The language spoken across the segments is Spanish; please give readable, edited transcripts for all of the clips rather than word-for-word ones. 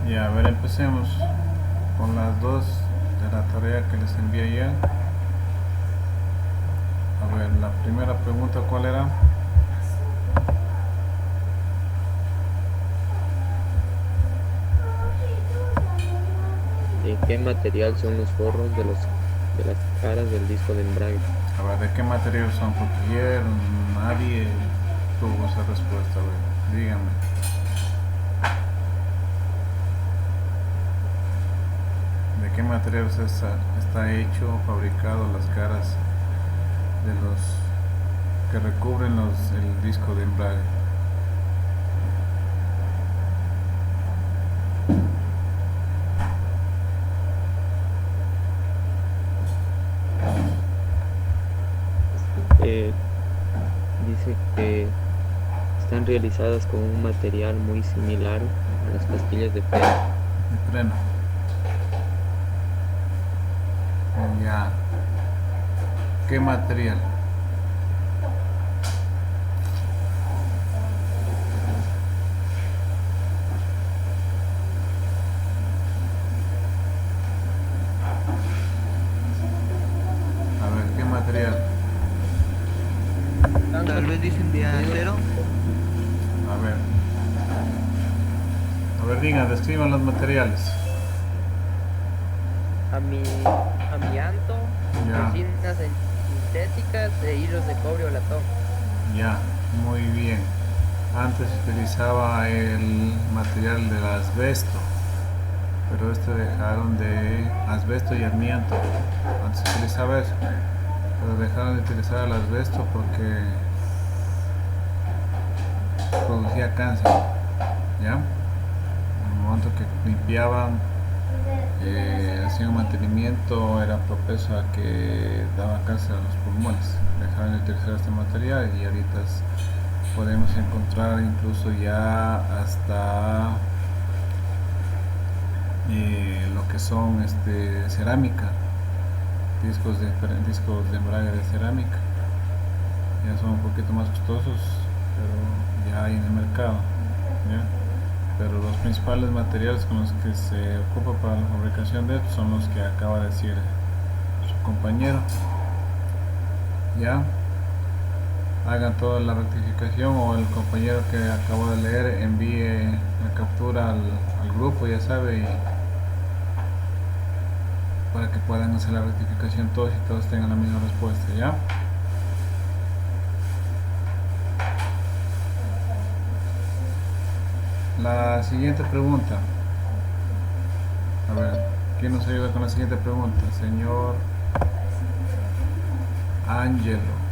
Ya, a ver, empecemos con las dos de la tarea que les envié ayer. A ver, la primera pregunta, ¿cuál era? ¿De qué material son los forros de las caras del disco de embrague? A ver, ¿de qué material son? Porque ayer nadie tuvo esa respuesta. A ver, díganme. ¿De qué material está hecho o fabricado las caras de los que recubren el disco de embrague? Eh, Dice que están realizadas con un material muy similar a las pastillas de freno. De freno. Ya. ¿Qué material? A ver, ¿qué material? Tal vez dicen de acero. A ver. A ver, digan, describan los materiales. Amianto, Ya, resinas sintéticas e hilos de cobre o latón. ya, muy bien. Antes se utilizaba el material del asbesto, pero este dejaron de asbesto y amianto. Antes se utilizaba eso, pero dejaron de utilizar el asbesto porque producía cáncer. ¿Ya? En el momento que limpiaban, hacían un mantenimiento, era propenso a que daba cáncer a los pulmones. Dejaron de utilizar este material y ahorita podemos encontrar incluso ya hasta lo que son cerámica, discos de embrague de cerámica. Ya son un poquito más costosos, pero ya hay en el mercado. ¿Ya? Pero los principales materiales con los que se ocupa para la fabricación de esto son los que acaba de decir su compañero. Ya hagan toda la rectificación, o el compañero que acabo de leer envíe la captura al grupo, ya sabe, y para que puedan hacer la rectificación todos y todos tengan la misma respuesta. Ya. La siguiente pregunta. A ver, ¿quién nos ayuda con la siguiente pregunta? Señor Angelo.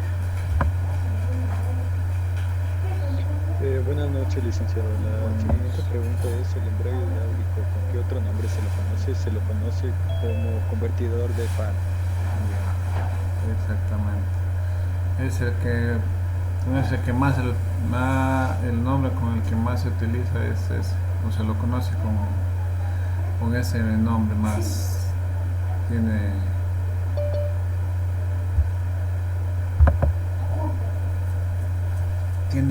Buenas noches, licenciado. La siguiente pregunta es: ¿el embrague hidráulico con qué otro nombre se lo conoce? Se lo conoce como convertidor de par. Ya, exactamente. Es el que más, el nombre con el que más se utiliza es ese, o se lo conoce con ese nombre más,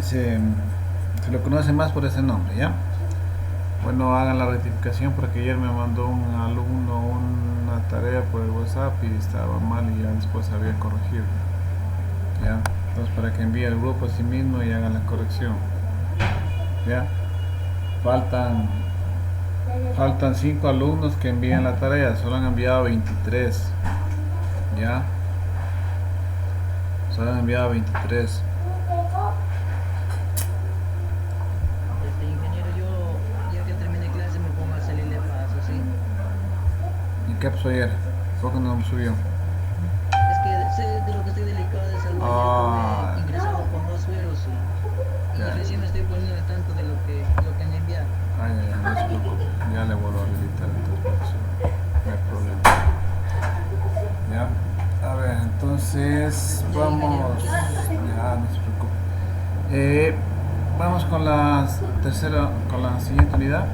se lo conoce más por ese nombre. ¿Ya? Bueno, hagan la rectificación porque ayer me mandó un alumno una tarea por el WhatsApp y estaba mal y ya después había corregido. ¿Ya? Entonces, para que envíe el grupo a sí mismo y hagan la corrección. ¿Ya? Faltan 5 alumnos que envían la tarea, solo han enviado 23. ¿Ya? Solo han enviado 23. Ingeniero, yo ya que termine clase me pongo a salirle paso, ¿sí? ¿Y qué pasó ayer? ¿Por qué no me subió? Es que sé de lo que estoy delicado de salud. Ah, Yo estuve ingresado con 2 sueros y ya. recién me estoy poniendo al tanto de lo que me enviaron. Ay, no se preocupe. Ya le vuelvo a habilitar entonces. No hay problema. ¿Ya? A ver, entonces vamos. Ya, no se preocupe. Vamos con la siguiente unidad.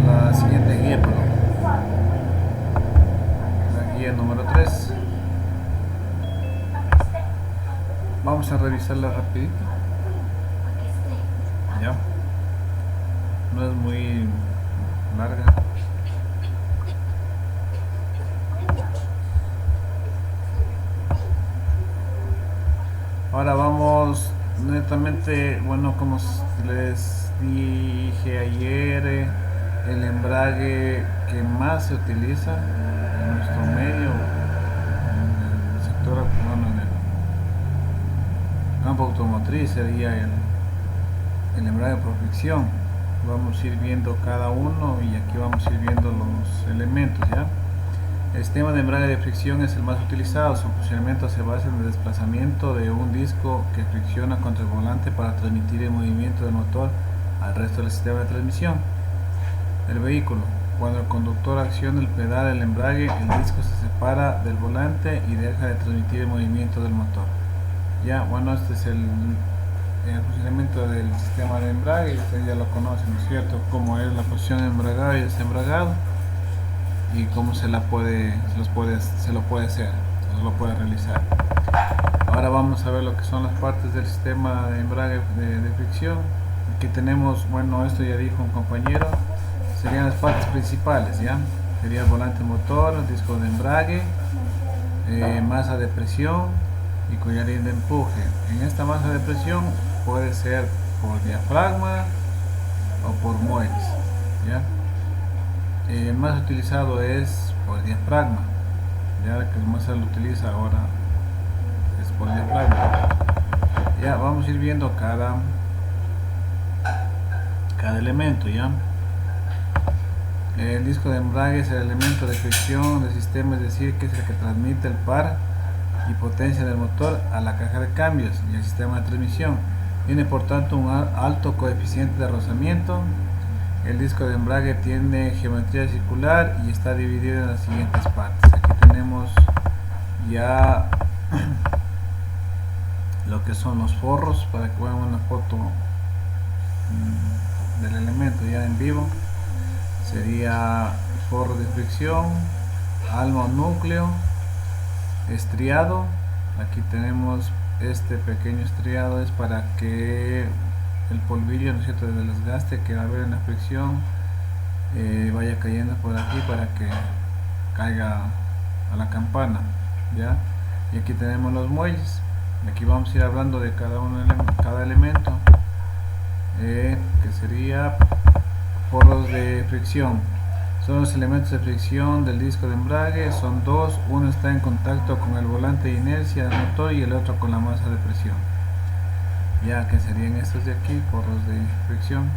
La siguiente guía, perdón. La guía número 3. Vamos a revisarla rapidito. ¿Ya? no es muy larga. Ahora vamos netamente, bueno, como les dije ayer, el embrague que más se utiliza en nuestro medio, en el sector, bueno, en el campo automotriz, sería el embrague por fricción. Vamos a ir viendo cada uno y aquí vamos a ir viendo los elementos, ¿ya? El sistema de embrague de fricción es el más utilizado. Su funcionamiento se basa en el desplazamiento de un disco que fricciona contra el volante para transmitir el movimiento del motor al resto del sistema de transmisión. El vehículo. Cuando el conductor acciona el pedal del embrague, el disco se separa del volante y deja de transmitir el movimiento del motor. Ya, bueno, este es el funcionamiento del sistema de embrague. Ustedes ya lo conocen, ¿no es cierto? Cómo es la posición de embragado y desembragado, y cómo se lo puede hacer, se lo puede realizar. Ahora vamos a ver lo que son las partes del sistema de embrague de fricción. Aquí tenemos, bueno, esto ya dijo un compañero, serían las partes principales, ¿ya? Sería el volante motor, el disco de embrague, masa de presión y collarín de empuje. En esta masa de presión puede ser por diafragma o por muelles, ¿ya? El más utilizado es por diafragma, ya que más se lo utiliza ahora es por diafragma. Ya vamos a ir viendo cada elemento, ya. El disco de embrague es el elemento de fricción del sistema, es decir, que es el que transmite el par y potencia del motor a la caja de cambios y el sistema de transmisión. Tiene por tanto un alto coeficiente de rozamiento. El disco de embrague tiene geometría circular y está dividido en las siguientes partes. Aquí tenemos ya lo que son los forros, para que vean una foto del elemento ya en vivo. Sería forro de fricción, alma o núcleo, estriado. Aquí tenemos este pequeño estriado, es para que el polvillo, ¿no es cierto?, del desgaste que va a haber en la fricción vaya cayendo por aquí para que caiga a la campana, ¿ya? Y aquí tenemos los muelles. Aquí vamos a ir hablando de cada elemento, que sería forros de fricción. Son los elementos de fricción del disco de embrague, son dos. Uno está en contacto con el volante de inercia del motor y el otro con la masa de presión, ya que serían estos de aquí, forros de fricción,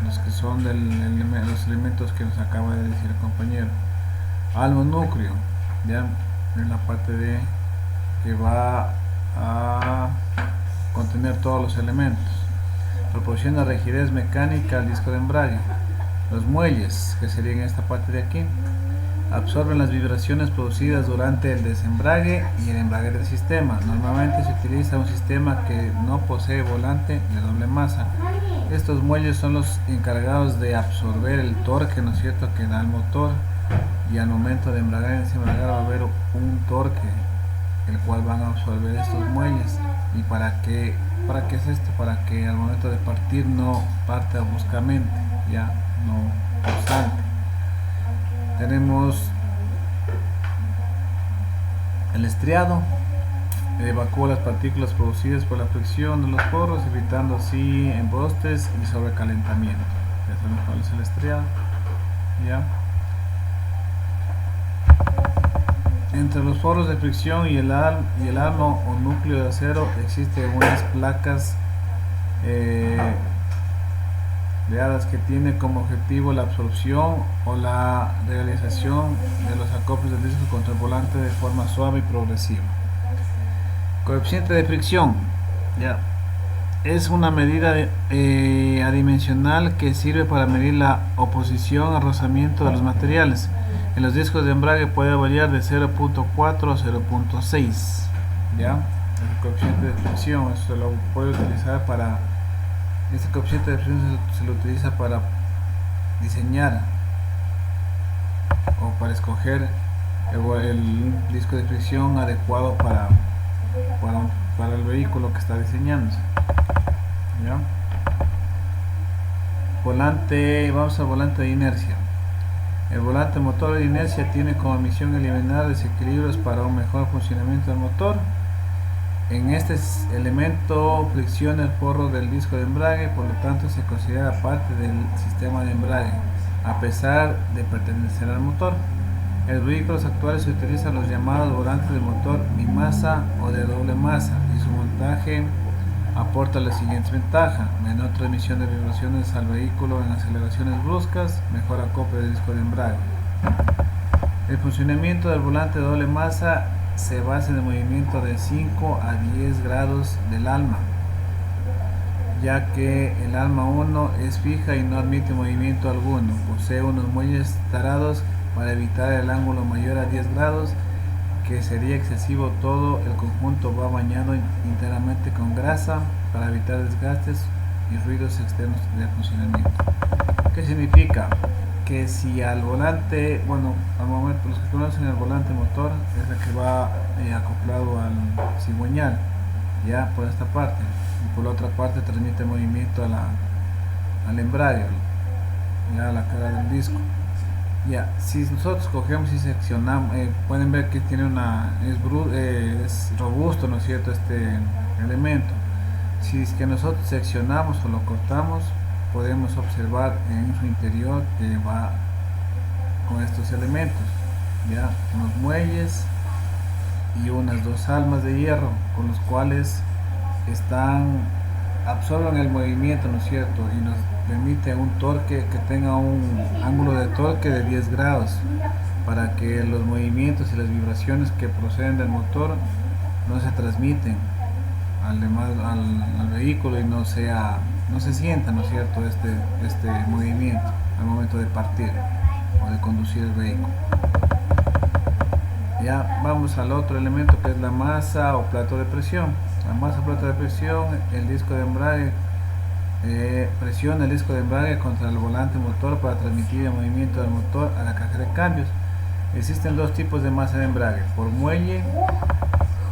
los que son los elementos que nos acaba de decir el compañero. Almo núcleo, ya en la parte de que va a contener todos los elementos. Proporciona rigidez mecánica al disco de embrague. Los muelles, que serían esta parte de aquí, absorben las vibraciones producidas durante el desembrague y el embrague del sistema. Normalmente se utiliza un sistema que no posee volante de doble masa. Estos muelles son los encargados de absorber el torque, ¿no es cierto?, que da el motor, y al momento de embragar y desembragar va a haber un torque el cual van a absorber estos muelles. ¿Y para qué es esto? Para que al momento de partir no parta bruscamente, ya no salte. Tenemos el estriado, evacúa las partículas producidas por la fricción de los forros, evitando así embostes y sobrecalentamiento. Ya sabemos cuál es el estriado, ¿ya? Entre los forros de fricción y el alma o núcleo de acero existen unas placas que tiene como objetivo la absorción o la realización de los acoples del disco contra el volante de forma suave y progresiva. Coeficiente de fricción, ya, es una medida adimensional que sirve para medir la oposición al rozamiento de los materiales. En los discos de embrague puede variar de 0.4 a 0.6, ya. El coeficiente de fricción se lo puede utilizar para este coeficiente de fricción se lo utiliza para diseñar o para escoger el disco de fricción adecuado para el vehículo que está diseñándose, ¿ya? Volante, vamos al volante de inercia. El volante motor de inercia tiene como misión eliminar desequilibrios para un mejor funcionamiento del motor. En este elemento flexiona el forro del disco de embrague, por lo tanto se considera parte del sistema de embrague, a pesar de pertenecer al motor. En los vehículos actuales se utilizan los llamados volantes de motor bimasa o de doble masa, y su montaje aporta las siguientes ventajas: menor transmisión de vibraciones al vehículo en aceleraciones bruscas, mejor acople del disco de embrague. El funcionamiento del volante de doble masa se basa en el movimiento de 5 a 10 grados del alma, ya que el alma 1 es fija y no admite movimiento alguno. Posee unos muelles tarados para evitar el ángulo mayor a 10 grados, que sería excesivo. Todo el conjunto va bañado enteramente con grasa para evitar desgastes y ruidos externos del funcionamiento. ¿Qué significa? Que si al volante, bueno, al momento los que conocen el volante motor es el que va acoplado al cigüeñal, ya por esta parte, y por la otra parte transmite movimiento al embrague, ya a la cara del disco. Ya, si nosotros cogemos y seccionamos, pueden ver que tiene es robusto, ¿no es cierto?, este elemento. Si es que nosotros seccionamos o lo cortamos, podemos observar en su interior que va con estos elementos, ya, unos muelles y unas dos almas de hierro, con los cuales absorben el movimiento, ¿no es cierto?, y nos permite un torque que tenga un ángulo de torque de 10 grados, para que los movimientos y las vibraciones que proceden del motor no se transmiten al vehículo y no se sienta, ¿no es cierto?, este movimiento al momento de partir o de conducir el vehículo. Ya vamos al otro elemento, que es la masa o plato de presión. La masa o plato de presión, el disco de embrague presiona el disco de embrague contra el volante motor para transmitir el movimiento del motor a la caja de cambios. Existen dos tipos de masa de embrague: por muelle,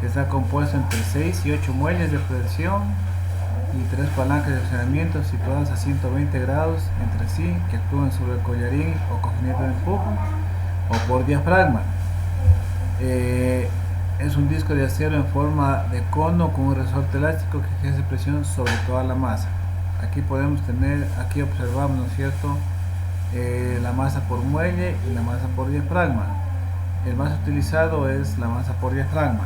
que está compuesto entre 6 y 8 muelles de presión y 3 palancas de accionamiento situadas a 120 grados entre sí, que actúan sobre el collarín o cojinete de empuje, o por diafragma. Es un disco de acero en forma de cono con un resorte elástico que ejerce presión sobre toda la masa. Aquí observamos, ¿no es cierto?, la masa por muelle y la masa por diafragma. El más utilizado es la masa por diafragma.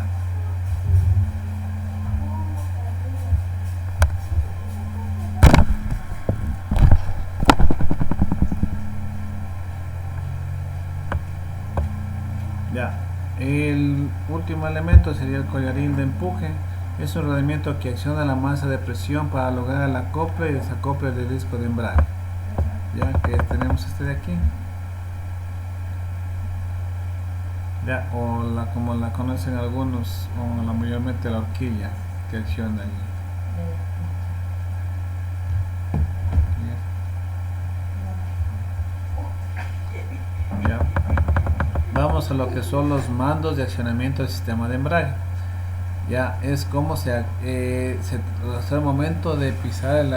Ya, el último elemento sería el collarín de empuje. Es un rodamiento que acciona la masa de presión para lograr el acople y desacople del disco de embrague. Ya que tenemos este de aquí, ya, como la conocen algunos, o la mayormente la horquilla que acciona ahí. Ya. Vamos a lo que son los mandos de accionamiento del sistema de embrague. Ya es como hasta el momento de pisar el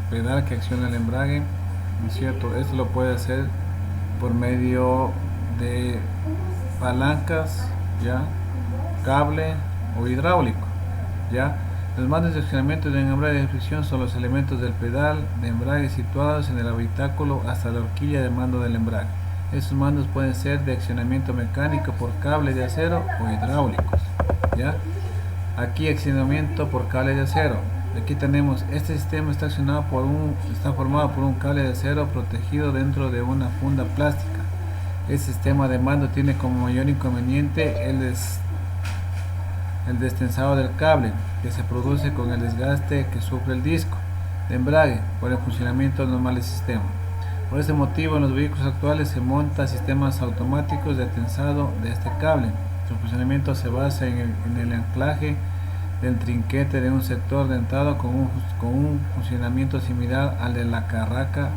pedal que acciona el embrague, ¿no es cierto? Esto lo puede hacer por medio de palancas, ya, cable o hidráulico. Ya, los mandos de accionamiento del embrague de fricción son los elementos del pedal de embrague situados en el habitáculo hasta la horquilla de mando del embrague. Estos mandos pueden ser de accionamiento mecánico por cable de acero o hidráulicos. ¿Ya? Aquí accionamiento por cable de acero. Aquí tenemos, este sistema está formado por un cable de acero protegido dentro de una funda plástica. Este sistema de mando tiene como mayor inconveniente el destensado del cable, que se produce con el desgaste que sufre el disco de embrague por el funcionamiento normal del sistema. Por este motivo, en los vehículos actuales se montan sistemas automáticos de tensado de este cable. Su funcionamiento se basa en el anclaje del trinquete de un sector dentado con un funcionamiento similar al de la carraca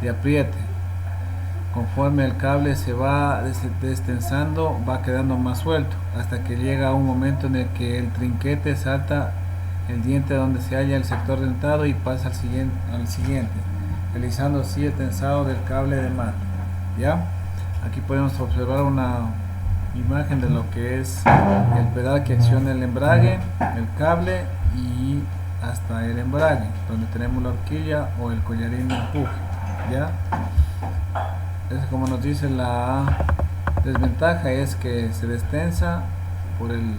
de apriete. Conforme el cable se va destensando, va quedando más suelto, hasta que llega un momento en el que el trinquete salta el diente donde se halla el sector dentado y pasa al siguiente. realizando así el tensado del cable de mando. ¿Ya? Aquí podemos observar una imagen de lo que es el pedal que acciona el embrague, el cable y hasta el embrague, donde tenemos la horquilla o el collarín de empuje. ¿Ya? Es como nos dice la desventaja, es que se destensa por el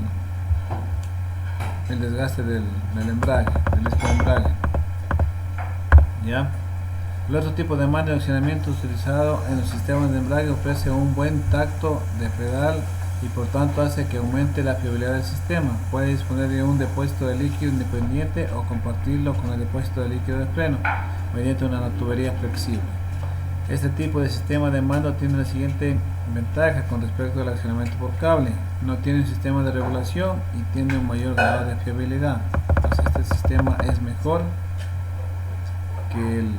desgaste del embrague, del disco de embrague. ¿Ya? El otro tipo de mando de accionamiento utilizado en los sistemas de embrague ofrece un buen tacto de pedal y por tanto hace que aumente la fiabilidad del sistema. Puede disponer de un depósito de líquido independiente o compartirlo con el depósito de líquido de freno mediante una tubería flexible. Este tipo de sistema de mando tiene la siguiente ventaja con respecto al accionamiento por cable: no tiene un sistema de regulación y tiene un mayor grado de fiabilidad. Entonces este sistema es mejor que el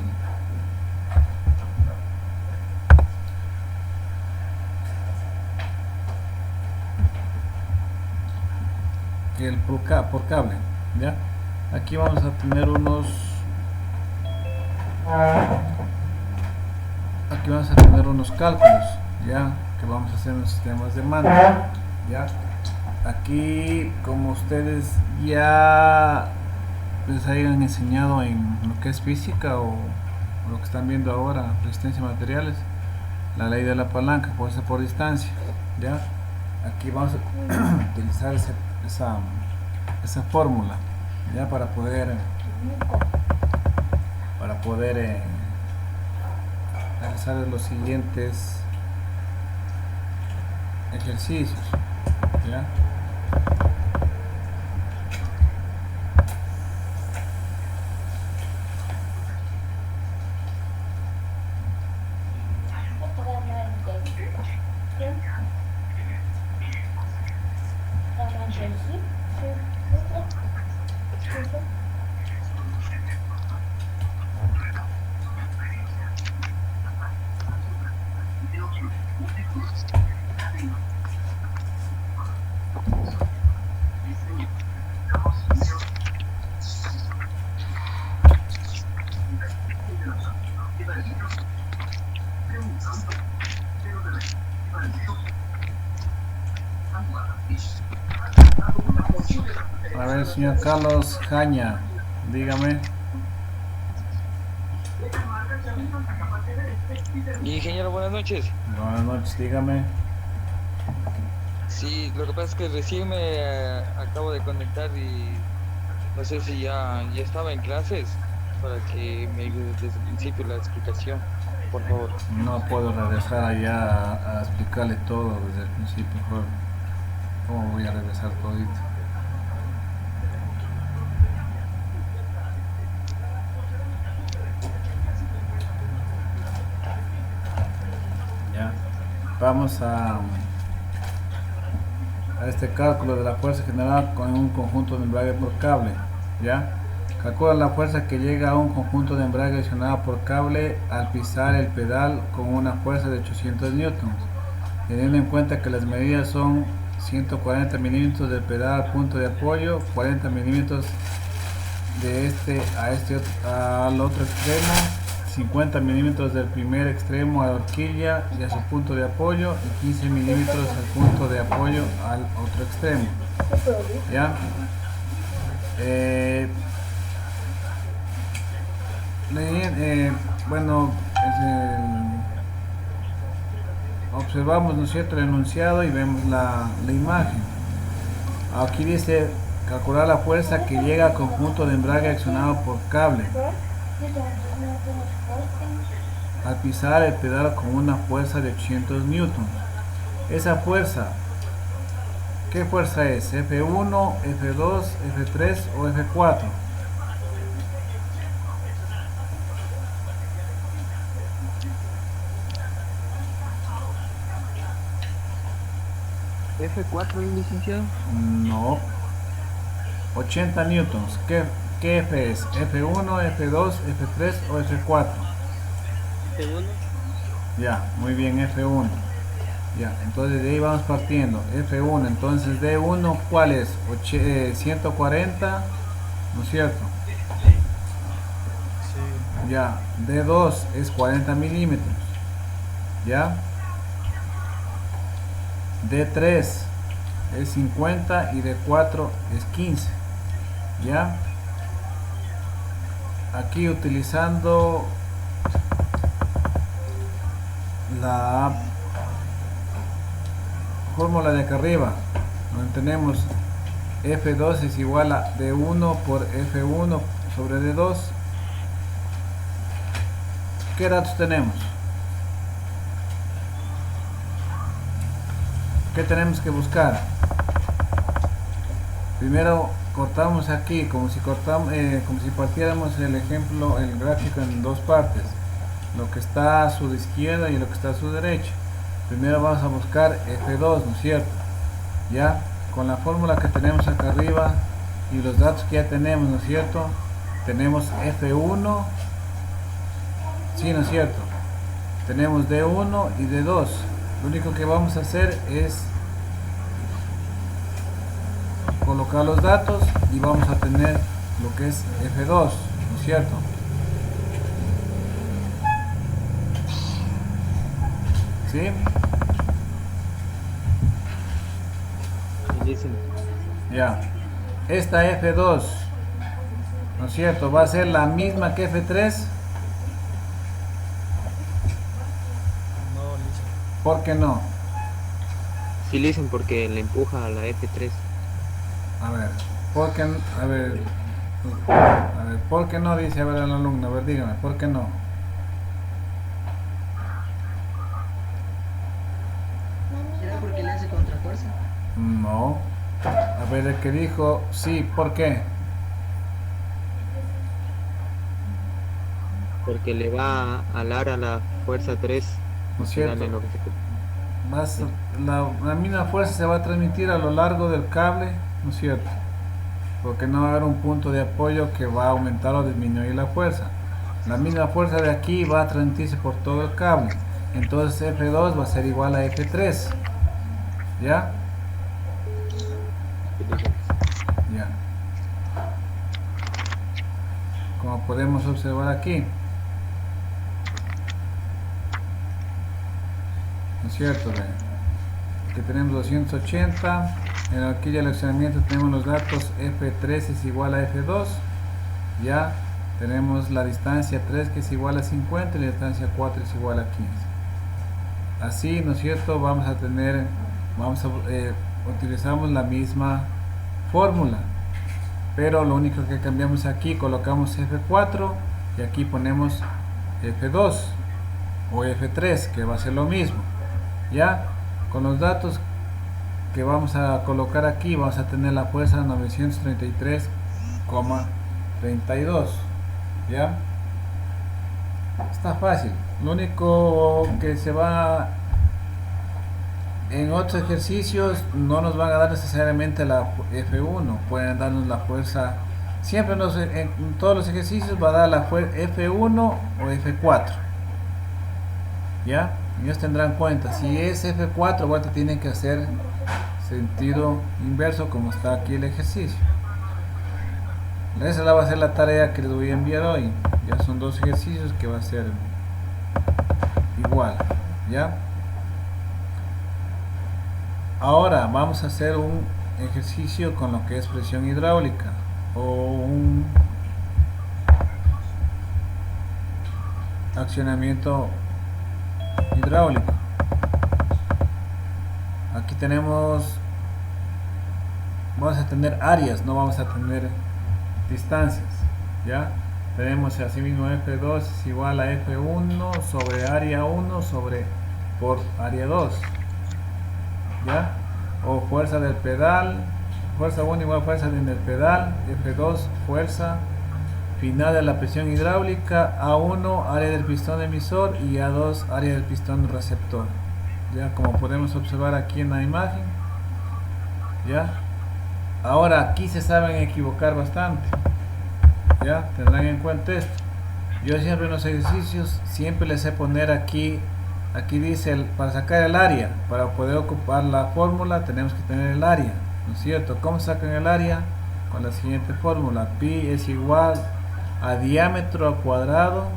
por cable. ¿Ya? Aquí vamos a tener unos cálculos, ya, que vamos a hacer en los sistemas de mando. ¿Ya? Aquí, como ustedes ya les hayan enseñado en lo que es física o lo que están viendo ahora, resistencia a materiales, la ley de la palanca, fuerza por distancia. ¿Ya? Aquí vamos a utilizar esa fórmula, ya, para poder realizar los siguientes ejercicios. ¿Ya? A ver, señor Carlos Jaña, dígame. Ingeniero, buenas noches. Buenas noches, dígame. Sí, lo que pasa es que recién me acabo de conectar y no sé si ya estaba en clases, para que me ayude desde el principio la explicación, por favor. No puedo regresar allá a explicarle todo desde el principio, joven. ¿Cómo voy a regresar todito? Ya. Vamos a este cálculo de la fuerza generada con un conjunto de embrague por cable. ¿Ya? Calcula la fuerza que llega a un conjunto de embrague accionado por cable al pisar el pedal con una fuerza de 800 newtons, teniendo en cuenta que las medidas son 140 milímetros del pedal al punto de apoyo, 40 milímetros de al otro extremo, 50 milímetros del primer extremo a la horquilla y a su punto de apoyo, y 15 milímetros al punto de apoyo al otro extremo. ¿Ya? Bueno, observamos, ¿no es cierto?, el enunciado y vemos la imagen. Aquí dice calcular la fuerza que llega al conjunto de embrague accionado por cable al pisar el pedal con una fuerza de 800 newtons. Esa fuerza, ¿qué fuerza es? F1, F2, F3 o F4. F4, licenciado. No, 80 newtons. ¿Qué F es? F1, F2, F3 o F4. F1. Ya, muy bien, F1. Ya, entonces de ahí vamos partiendo. F1, entonces D1, ¿cuál es? 140, ¿no es cierto? Sí. Ya, D2 es 40 milímetros. Ya. D3 es 50 y D4 es 15. Ya. Aquí utilizando la fórmula de acá arriba, donde tenemos F2 es igual a D1 por F1 sobre D2. ¿Qué datos tenemos? ¿Qué tenemos que buscar? Primero cortamos aquí como si partiéramos el ejemplo, el gráfico en dos partes, lo que está a su izquierda y lo que está a su derecha. Primero vamos a buscar F2, ¿no es cierto? Ya con la fórmula que tenemos acá arriba y los datos que ya tenemos, ¿no es cierto? Tenemos F1, sí, ¿no es cierto? Tenemos D1 y D2. Lo único que vamos a hacer es colocar los datos y vamos a tener lo que es F2, ¿no es cierto? ¿Sí? Ya. Esta F2, ¿no es cierto? Va a ser la misma que F3. No, listo. ¿Por qué no? Sí, listen, porque le empuja a la F3. A ver, ¿por qué, ¿por qué no? Dice, a ver, el alumno, a ver, dígame, ¿por qué no? ¿Será porque le hace contrafuerza? No. A ver, el que dijo, sí, ¿por qué? Porque le va a alar a la fuerza 3. ¿No es cierto? Dale lo que se- La misma fuerza se va a transmitir a lo largo del cable, ¿no es cierto? Porque no va a haber un punto de apoyo que va a aumentar o disminuir la fuerza. La misma fuerza de aquí va a transmitirse por todo el cable. Entonces F2 va a ser igual a F3. ¿Ya? Ya. Como podemos observar aquí. ¿No es cierto? Aquí tenemos 280. En la horquilla de accionamiento tenemos los datos F3 es igual a F2. Ya tenemos la distancia 3 que es igual a 50 y la distancia 4 es igual a 15. Así, ¿no es cierto? Vamos a tener, utilizamos la misma fórmula, pero lo único que cambiamos aquí, colocamos F4 y aquí ponemos F2 o F3, que va a ser lo mismo. Ya con los datos que vamos a colocar aquí vamos a tener la fuerza 933,32. ya está fácil. Lo único que se va en otros ejercicios no nos van a dar necesariamente la F1, pueden darnos la fuerza siempre en todos los ejercicios va a dar la fuerza F1 o F4. ya ellos tendrán cuenta si es F4, vuelta tienen que hacer sentido inverso como está aquí el ejercicio. Esa va a ser la tarea que les voy a enviar hoy. Ya son dos ejercicios que va a ser igual. ya ahora vamos a hacer un ejercicio con lo que es presión hidráulica o un accionamiento hidráulico. Aquí vamos a tener áreas, no vamos a tener distancias. ya tenemos así mismo F2 es igual a F1 sobre área 1 por área 2. ya o fuerza del pedal, fuerza 1 igual fuerza en el pedal, F2 fuerza final de la presión hidráulica, A1 área del pistón emisor y A2 área del pistón receptor. ya como podemos observar aquí en la imagen. ya ahora aquí se saben equivocar bastante. ya tendrán en cuenta esto. Yo siempre en los ejercicios siempre les sé poner aquí dice para sacar el área, para poder ocupar la fórmula tenemos que tener el área, ¿no es cierto? ¿Cómo sacan el área? Con la siguiente fórmula, pi es igual a diámetro al cuadrado,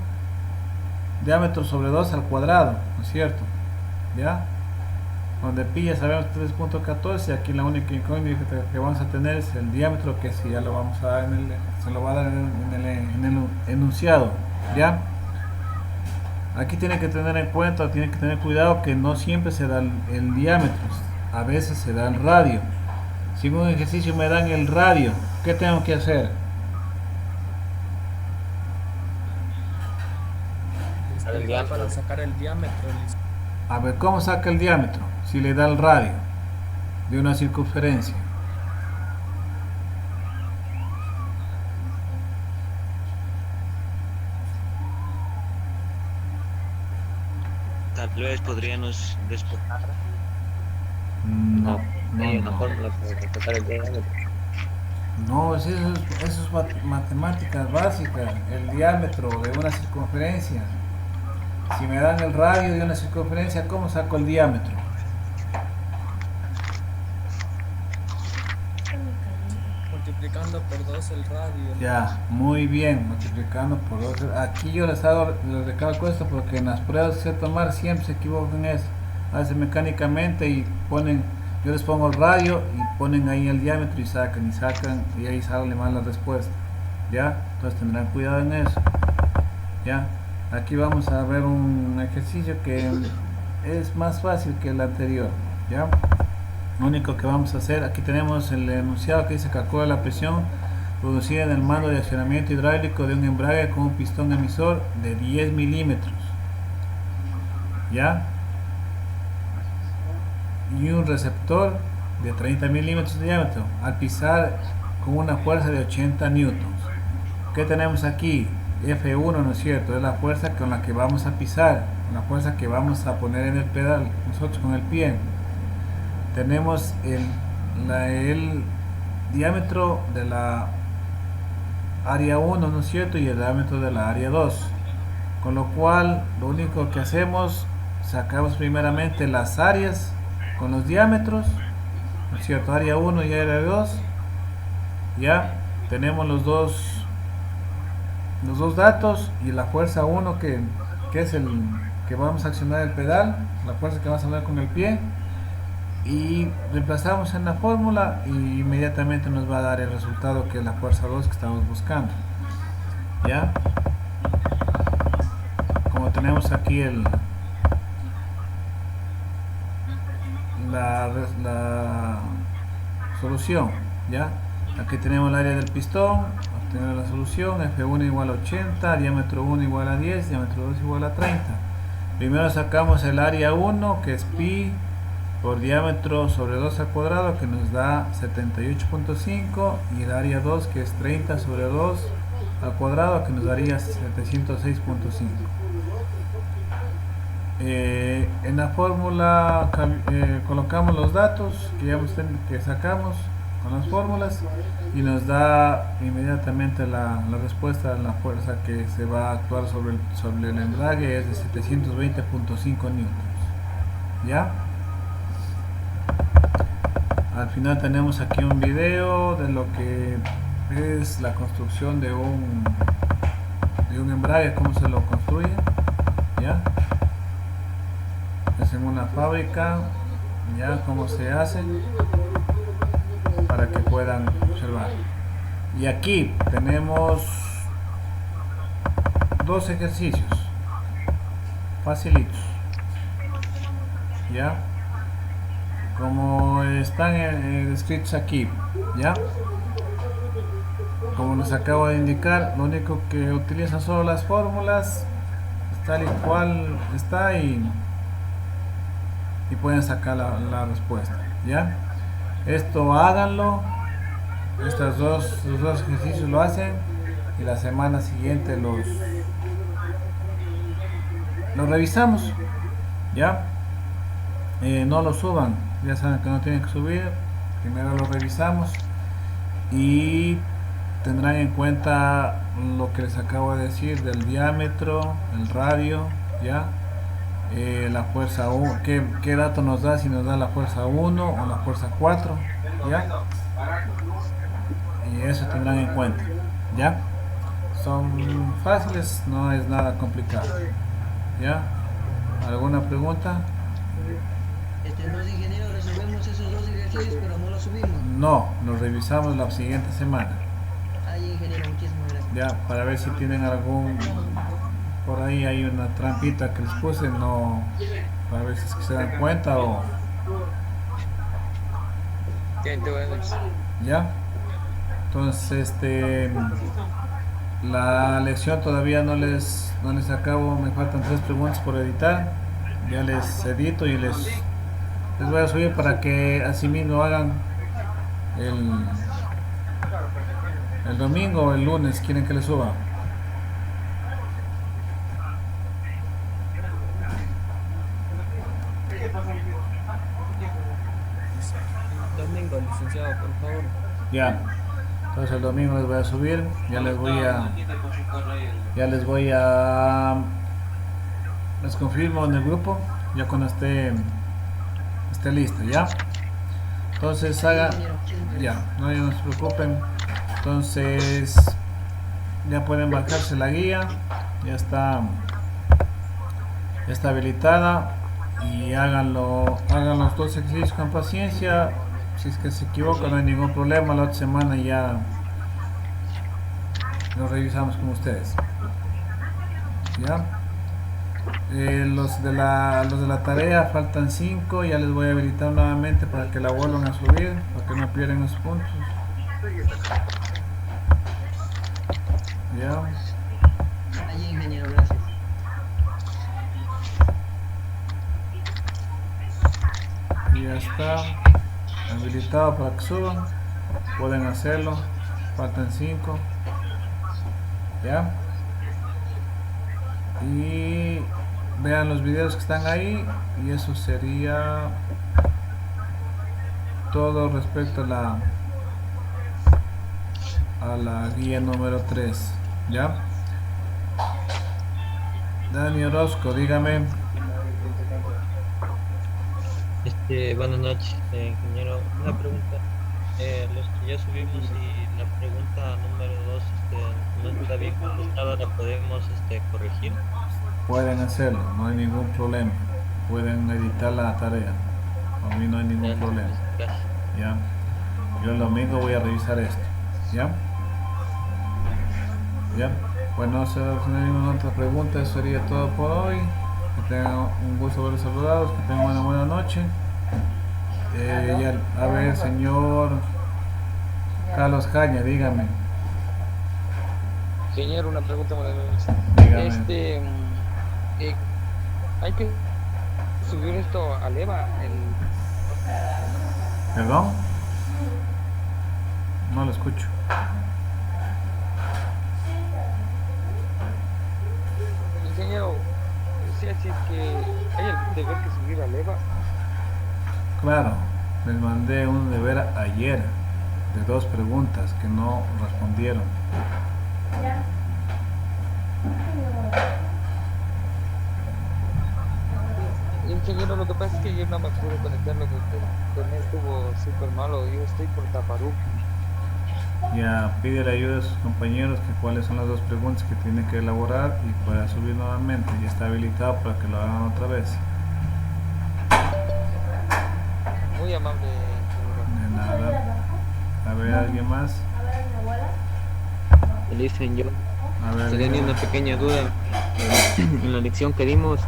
diámetro sobre 2 al cuadrado, ¿no es cierto? ¿Ya? Donde pi ya sabemos 3.14, aquí la única incógnita que vamos a tener es el diámetro, que si ya lo vamos a dar se lo va a dar en el enunciado, ¿ya? Aquí tiene que tener en cuenta, tiene que tener cuidado que no siempre se da el diámetro, a veces se da el radio. Si en un ejercicio me dan el radio, ¿qué tengo que hacer? Para sacar el diámetro. A ver, ¿cómo saca el diámetro? Si le da el radio de una circunferencia. Tal vez podríamos despejar. No, Hay una no. fórmula para sacar el diámetro. No, eso es matemáticas básicas, el diámetro de una circunferencia. Si me dan el radio de una circunferencia, ¿cómo saco el diámetro? Multiplicando por 2 el radio. Ya, muy bien, multiplicando por 2. Aquí yo les recalco esto porque en las pruebas que se tomar siempre se equivocan en eso. Hacen mecánicamente y ponen, yo les pongo el radio y ponen ahí el diámetro y sacan y ahí sale mal la respuesta. ¿Ya? Entonces tendrán cuidado en eso. ¿Ya? Aquí vamos a ver un ejercicio que es más fácil que el anterior. ¿Ya? Lo único que vamos a hacer, aquí tenemos el enunciado que dice: calcula la presión producida en el mando de accionamiento hidráulico de un embrague con un pistón emisor de 10 milímetros. ¿Ya? Y un receptor de 30 milímetros de diámetro al pisar con una fuerza de 80 newtons. ¿Qué tenemos aquí? F1, ¿no es cierto? Es la fuerza con la que vamos a pisar, la fuerza que vamos a poner en el pedal, nosotros con el pie. Tenemos el diámetro de la área 1, ¿no es cierto? Y el diámetro de la área 2. Con lo cual, lo único que hacemos, sacamos primeramente las áreas con los diámetros, ¿no es cierto? Área 1 y área 2. Ya tenemos los dos datos y la fuerza 1 que es el que vamos a accionar el pedal, la fuerza que vamos a dar con el pie, y reemplazamos en la fórmula y inmediatamente nos va a dar el resultado, que es la fuerza 2 que estamos buscando. Ya, como tenemos aquí la solución, ya aquí tenemos el área del pistón, obtener la solución: F1 igual a 80, diámetro 1 igual a 10, diámetro 2 igual a 30. Primero sacamos el área 1, que es pi por diámetro sobre 2 al cuadrado, que nos da 78.5, y el área 2, que es 30 sobre 2 al cuadrado, que nos daría 706.5. En la fórmula colocamos los datos que sacamos con las fórmulas y nos da inmediatamente la respuesta. La fuerza que se va a actuar sobre el embrague es de 720.5 newtons. ¿Ya? Al final tenemos aquí un video de lo que es la construcción de un embrague, cómo se lo construye. ¿Ya? Es en una fábrica, ya cómo se hace, para que puedan observar. Y aquí tenemos dos ejercicios facilitos, ya como están descritos aquí, ya como les acabo de indicar. Lo único que utilizan son las fórmulas tal y cual está, y pueden sacar la respuesta. Ya, esto háganlo, los dos ejercicios lo hacen, y la semana siguiente los revisamos. Ya, no lo suban, ya saben que no tienen que subir, primero lo revisamos y tendrán en cuenta lo que les acabo de decir del diámetro, el radio, ya, la fuerza 1, qué dato nos da, si nos da la fuerza 1 o la fuerza 4, ya, y eso tendrán en cuenta. Ya, son fáciles, no es nada complicado. ¿Ya? ¿Alguna pregunta? Los ingenieros resolvemos esos dos ejercicios, pero no los subimos. No, los revisamos la siguiente semana. Ay, ingeniero, muchísimas gracias. Ya, para ver si tienen algún... Por ahí hay una trampita que les puse, no... Para ver si es que se dan cuenta o... ¿Ya? Entonces, la lección todavía no les acabo, me faltan 3 preguntas por editar. Ya les edito y les voy a subir para que así mismo hagan el domingo o el lunes. ¿Quieren que les suba? Domingo, licenciado, por favor. Ya. Entonces el domingo les voy a subir. Les confirmo en el grupo ya cuando esté listo, ¿ya? Entonces ya no se preocupen. Entonces ya pueden bajarse la guía, ya está habilitada, y hagan los 2 ejercicios con paciencia. Si es que se equivocan no hay ningún problema, la otra semana ya lo revisamos con ustedes, ¿ya? Los de la tarea faltan 5, ya les voy a habilitar nuevamente para que la vuelvan a subir, para que no pierdan los puntos. Ya. Ay, ingeniero, gracias. Y ya está habilitado para que suban, pueden hacerlo, faltan 5, ya. Y vean los videos que están ahí, y eso sería todo respecto a la guía número 3, ya. Dani Orozco, dígame. Buenas noches, ingeniero. Una pregunta. Los que ya subimos y la pregunta número 2 no está bien contestada, ¿la podemos corregir? Pueden hacerlo, no hay ningún problema. Pueden editar la tarea. A mí no hay ningún problema. Gracias. Ya. Yo el domingo voy a revisar esto. ¿Ya? ¿Ya? Bueno, si no hay ninguna otra pregunta, eso sería todo por hoy. Que tengan un gusto verlos saludados, que tengan una buena noche. A ver, señor Carlos Caña, dígame. Señor, una pregunta buenas noches. Dígame. Hay que subir esto al EVA. ¿Perdón? No lo escucho. Ingeniero, decía si es que hay algún deber que subir al EVA. Claro, les mandé un deber ayer de 2 preguntas que no respondieron. Ingeniero, lo que pasa es que yo no me pude conectar, lo que usted estuvo súper malo. Yo estoy por Taparuco. Ya, pide ayuda a sus compañeros que cuáles son las 2 preguntas que tiene que elaborar y pueda subir nuevamente. Ya está habilitado para que lo hagan otra vez. Muy amable, ingeniero. De nada. A ver, ¿alguien más? Dicen yo. A ver, Tenía una pequeña duda. En la lección que dimos,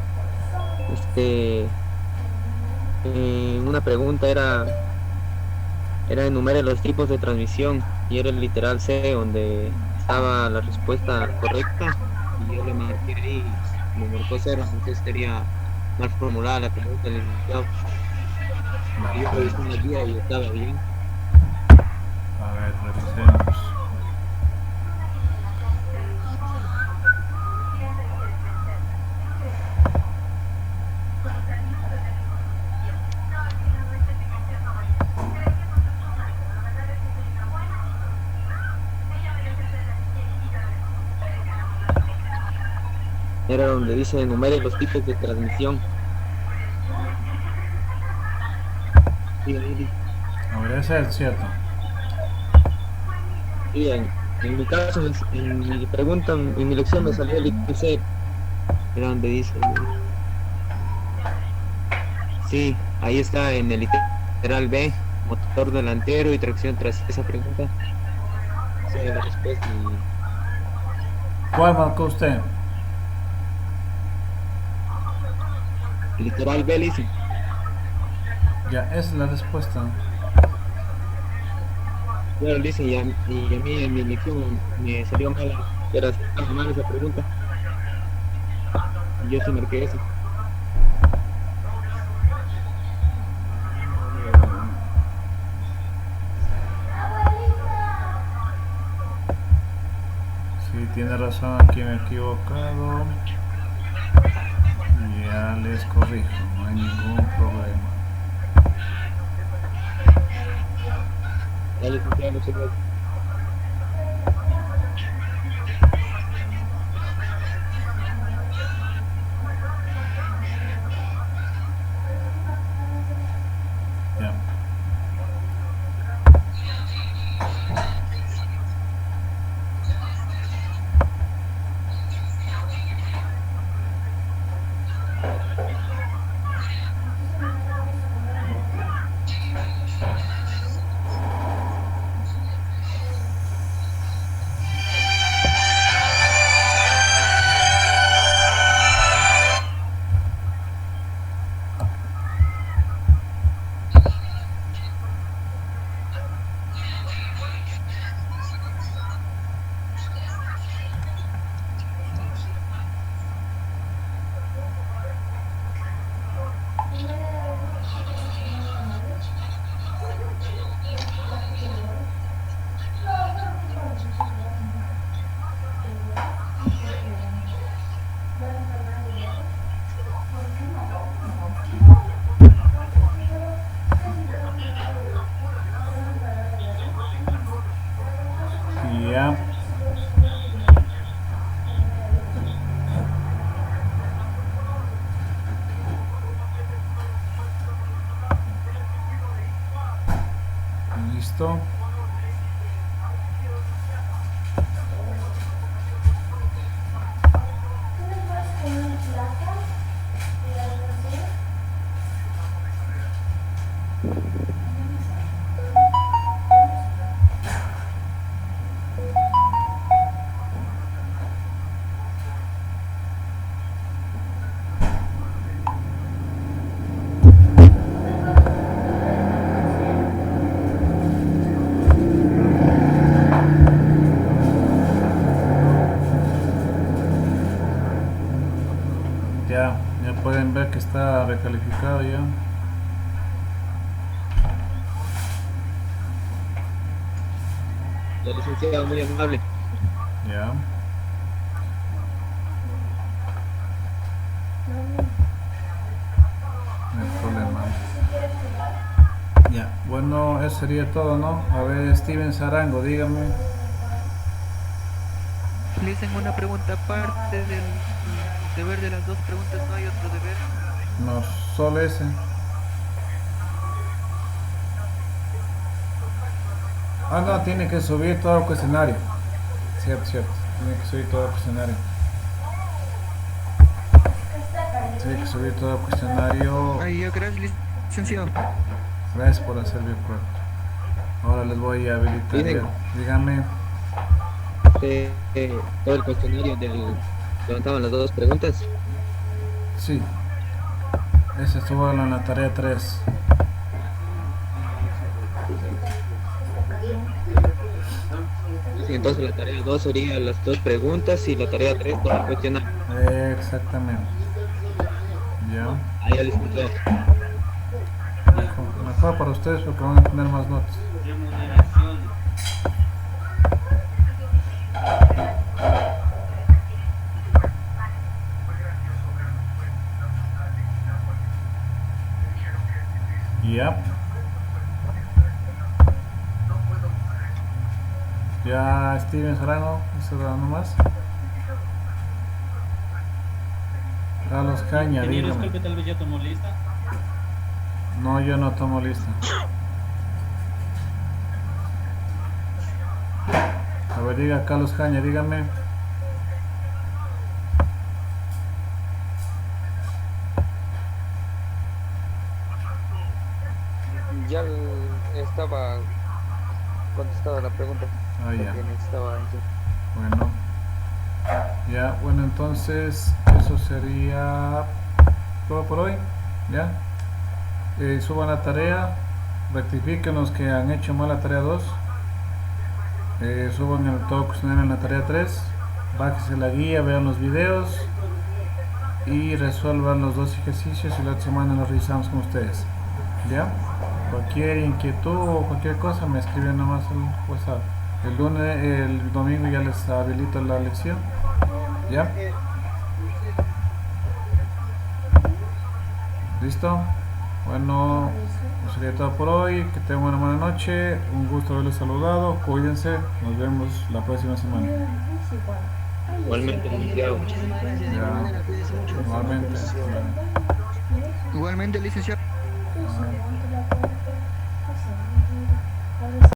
una pregunta era enumere los tipos de transmisión, y era el literal C donde estaba la respuesta correcta, y yo le marqué ahí, me marcó 0, entonces sería mal formulada la pregunta del licenciado. Yo revisé una guía y estaba bien. a ver, revisemos. Era donde dice enumere los tipos de transmisión. Sí, ahí dice. A ver, ese es cierto. Sí, En mi caso, en mi pregunta, en mi lección me salió el IPC, era donde dice, sí, ahí está en el literal B, motor delantero y tracción trasera, esa pregunta. Esa es la respuesta. ¿Cuál marcó usted? Y literal B, dice. Ya, esa es la respuesta. Claro, dice, y a mí en mi lección me salió mal, era mal esa pregunta. Y yo sí marqué eso. Sí, tiene razón, aquí me he equivocado. Ya les corrijo, no hay ningún problema. Ya licenciado, muchas gracias. Ya. Ya. Listo. Ya pueden ver que está recalificado ya. La licenciada, muy amable. Ya. No hay problema. Ya, bueno, eso sería todo, ¿no? A ver, Steven Sarango, dígame. Le dicen una pregunta aparte del deber de las dos preguntas, ¿no hay otro deber? No, solo ese. Ah, no, tiene que subir todo el cuestionario. Cierto, cierto. Tiene que subir todo el cuestionario. Tiene que subir todo el cuestionario. Ay, gracias, licenciado. Gracias por hacer mi prueba. Ahora les voy a habilitar. Miren. Dígame. Todo el cuestionario levantaban las dos preguntas. Sí. Ese estuvo en la tarea 3. Sí, entonces la tarea 2 sería las dos preguntas y la tarea 3 todo el cuestionario. Exactamente. Ya. Ahí ya licenciado. Mejor para ustedes porque van a tener más notas. Ya. Ya, Steven Serrano, eso era nomás. Carlos Caña, Ingeniero, dígame. disculpe, tal vez ya tomó lista. No, yo no tomo lista. A ver, ver, diga Carlos Caña, dígame. Ya estaba contestada la pregunta. Ah, ya. Porque necesitaba Bueno. Ya, bueno, entonces eso sería todo por hoy. Ya. Suban la tarea. Rectifiquen los que han hecho mal la tarea 2. Suban el todo cuestionario en la tarea 3. Bájense la guía, vean los videos y resuelvan los 2 ejercicios y la otra semana los revisamos con ustedes. ¿Ya? Cualquier inquietud o cualquier cosa me escriben nomás en WhatsApp. El lunes, el domingo ya les habilito la lección. ¿Ya? ¿Listo? Bueno, eso sería todo por hoy. Que tengan una buena noche. Un gusto haberles saludado. Cuídense. Nos vemos la próxima semana. Igualmente, licenciado. Muchísimas gracias. Ya. Cuídense mucho. Igualmente. Igualmente, licenciado. Ah.